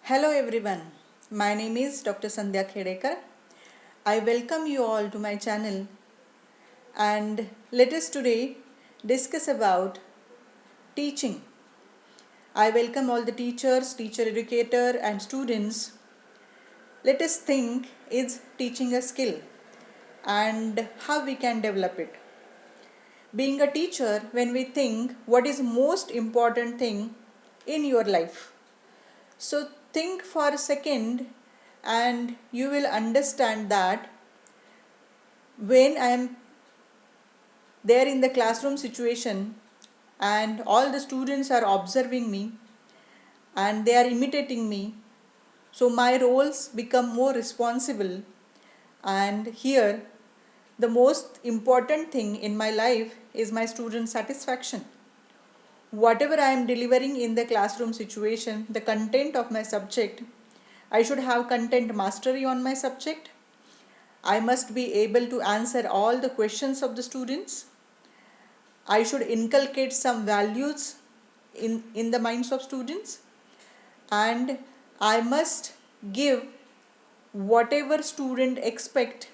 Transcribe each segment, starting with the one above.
Hello everyone, my name is Dr. Sandhya Khedekar. I welcome you all to my channel and let us today discuss about teaching. I welcome all the teachers, teacher educator and students. Let us think, is teaching a skill and how we can develop it. Being a teacher, when we think what is most important thing in your life. So think for a second and you will understand that when I am there in the classroom situation and all the students are observing me and they are imitating me, so my roles become more responsible. And here the most important thing in my life is my student satisfaction. Whatever I am delivering in the classroom situation, the content of my subject, I should have content mastery on my subject. I must be able to answer all the questions of the students. I should inculcate some values in the minds of students, and I must give whatever student expect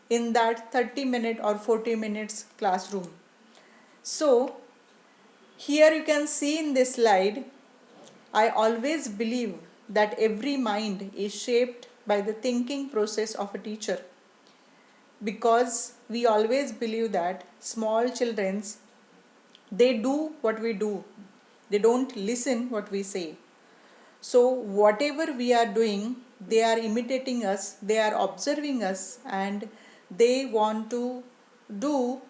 in that 30-minute or 40 minutes classroom. So here you can see in this slide, I always believe that every mind is shaped by the thinking process of a teacher, because we always believe that small children's, they do what we do, they don't listen what we say. So whatever we are doing, they are imitating us, they are observing us, and they want to do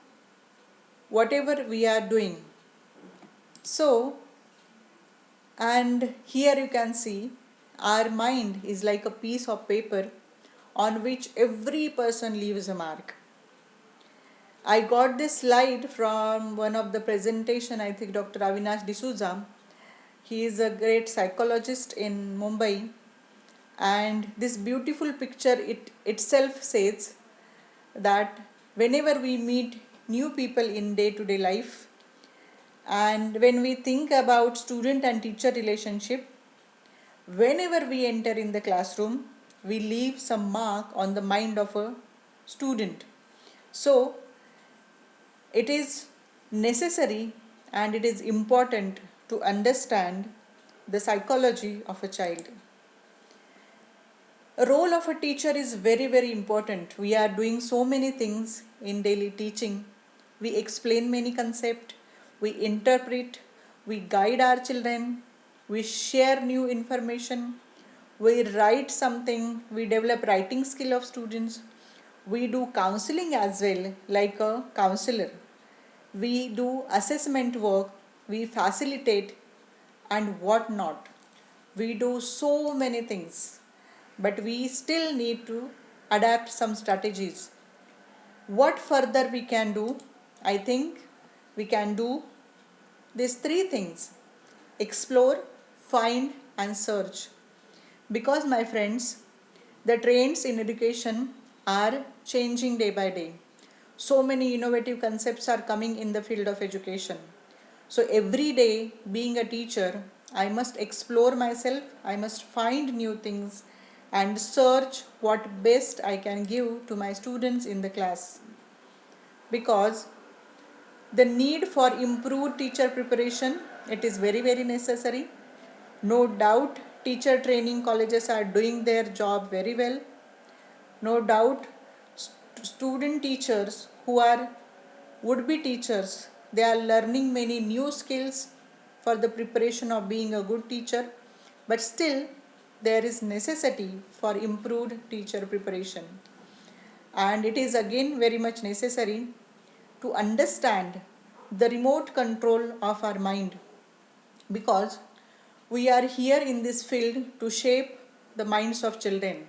whatever we are doing. So, and here you can see our mind is like a piece of paper on which every person leaves a mark. I got this slide from one of the presentation, I think Dr. Avinash D'Souza. He is a great psychologist in Mumbai, and this beautiful picture itself says that whenever we meet new people in day-to-day life, and when we think about student and teacher relationship, whenever we enter in the classroom, we leave some mark on the mind of a student. So it is necessary and it is important to understand the psychology of a child. A role of a teacher is very important. We are doing so many things in daily teaching. We explain many concepts, we interpret, we guide our children, we share new information, we write something, we develop writing skill of students, we do counseling as well, like a counselor. We do assessment work, we facilitate and what not. We do so many things, but we still need to adapt some strategies. What further we can do? I think we can do these three things: explore, find and search. Because my friends, the trends in education are changing day by day. So many innovative concepts are coming in the field of education. So every day, being a teacher, I must explore myself, I must find new things and search what best I can give to my students in the class. Because the need for improved teacher preparation, it is very necessary. No doubt teacher training colleges are doing their job very well. No doubt student teachers who are would-be teachers, they are learning many new skills for the preparation of being a good teacher, but still there is necessity for improved teacher preparation. And it is again very much necessary to understand the remote control of our mind, because we are here in this field to shape the minds of children.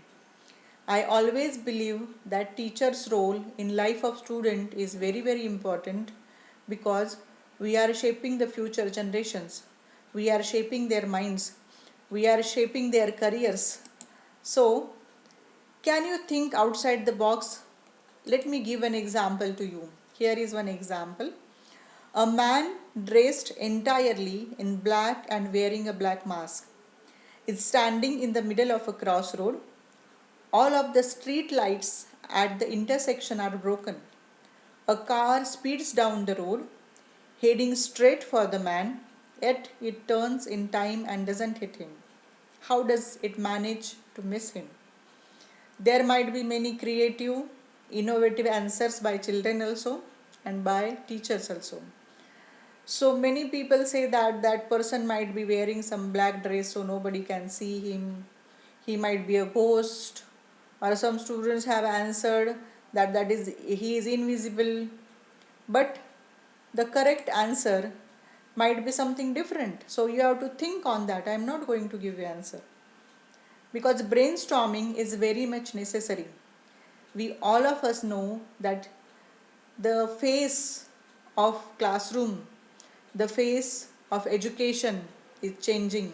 I always believe that teacher's role in life of student is very important, because we are shaping the future generations. We are shaping their minds. We are shaping their careers. So, can you think outside the box? Let me give an example to you. Here is one example. A man dressed entirely in black and wearing a black mask. is standing in the middle of a crossroad. All of the street lights at the intersection are broken. A car speeds down the road, heading straight for the man, yet it turns in time and doesn't hit him. How does it manage to miss him? There might be many creative, innovative answers by children also and by teachers also. So many people say that that person might be wearing some black dress so nobody can see him. He might be a ghost. Or some students have answered that he is invisible. But the correct answer might be something different. So you have to think on that. I am not going to give you answer. Because brainstorming is very much necessary. We all of us know that the face of classroom, the face of education is changing,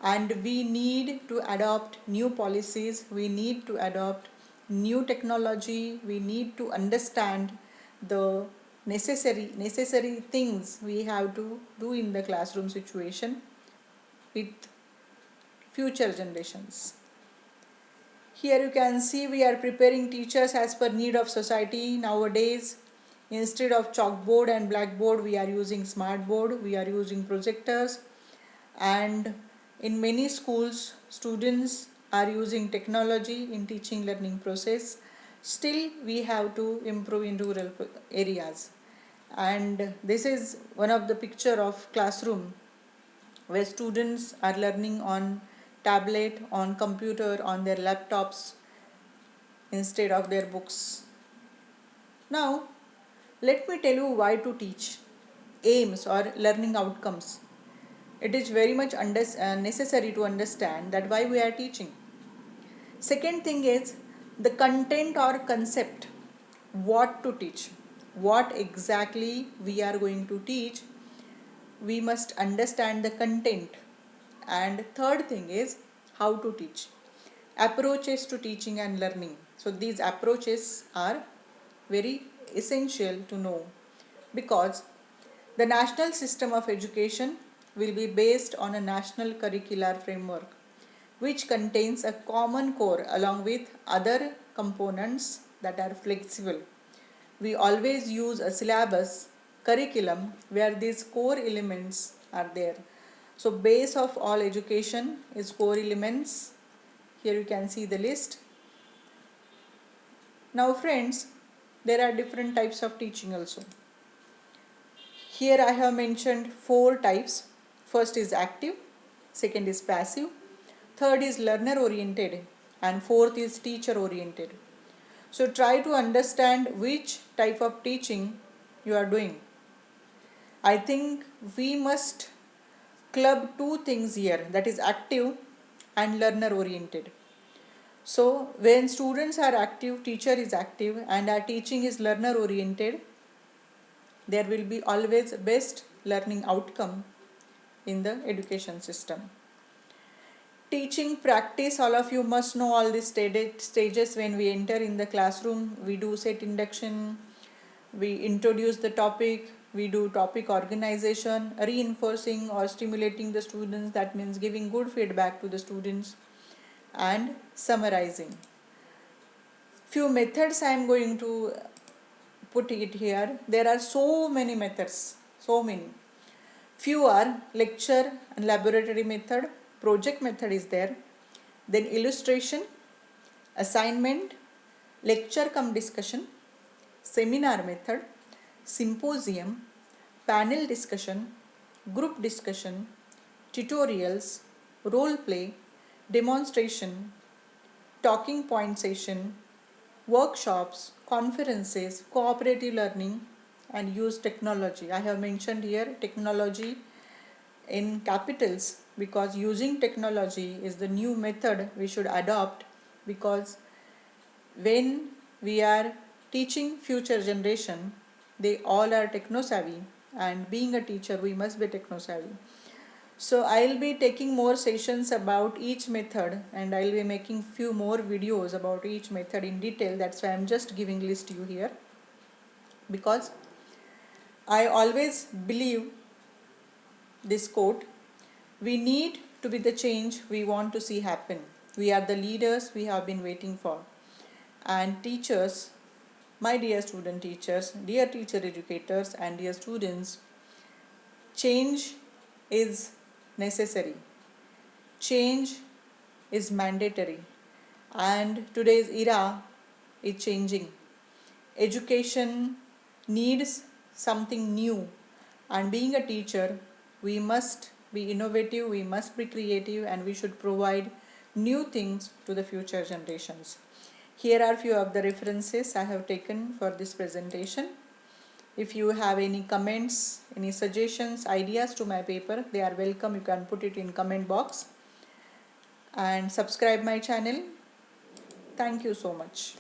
and we need to adopt new policies, we need to adopt new technology, we need to understand the necessary things we have to do in the classroom situation with future generations. Here you can see we are preparing teachers as per need of society nowadays. Instead of chalkboard and blackboard, we are using smartboard, we are using projectors, and in many schools, students are using technology in teaching learning process. Still, we have to improve in rural areas. And this is one of the picture of classroom where students are learning on tablet, on computer, on their laptops instead of their books. Now, let me tell you why to teach. Aims or learning outcomes. It is very much necessary to understand that why we are teaching. Second thing is the content or concept. What to teach. What exactly we are going to teach. We must understand the content. And third thing is how to teach. Approaches to teaching and learning. So these approaches are very essential to know, because the national system of education will be based on a national curricular framework which contains a common core along with other components that are flexible. We always use a syllabus curriculum where these core elements are there. So base of all education is core elements. Here you can see the list. Now friends, there are different types of teaching also. Here I have mentioned 4 types. First is active, second is passive, third is learner oriented, and fourth is teacher oriented. So try to understand which type of teaching you are doing. I think we must club 2 things here, that is active and learner oriented. So when students are active, teacher is active, and our teaching is learner oriented, there will be always best learning outcome in the education system. Teaching practice, all of you must know all these stages when we enter in the classroom. We do set induction, we introduce the topic, we do topic organization, reinforcing or stimulating the students, that means giving good feedback to the students, and summarizing. Few methods I am going to put it here. There are so many methods, so many. Few are lecture and laboratory method, project method is there, then illustration, assignment, lecture cum discussion, seminar method, symposium, panel discussion, group discussion, tutorials, role play, demonstration, talking point session, workshops, conferences, cooperative learning, and use technology. I have mentioned here technology in capitals because using technology is the new method we should adopt, because when we are teaching future generation, they all are techno savvy, and being a teacher we must be techno savvy. So I'll be taking more sessions about each method, and I'll be making few more videos about each method in detail. That's why I'm just giving list you here, because I always believe this quote: we need to be the change we want to see happen. We are the leaders we have been waiting for. And teachers, my dear student teachers, dear teacher educators, and dear students, change is necessary. Change is mandatory. And today's era is changing. Education needs something new, and being a teacher, we must be innovative, we must be creative, and we should provide new things to the future generations. Here are few of the references I have taken for this presentation. If you have any comments, any suggestions, ideas to my paper, they are welcome. You can put it in comment box and subscribe my channel. Thank you so much.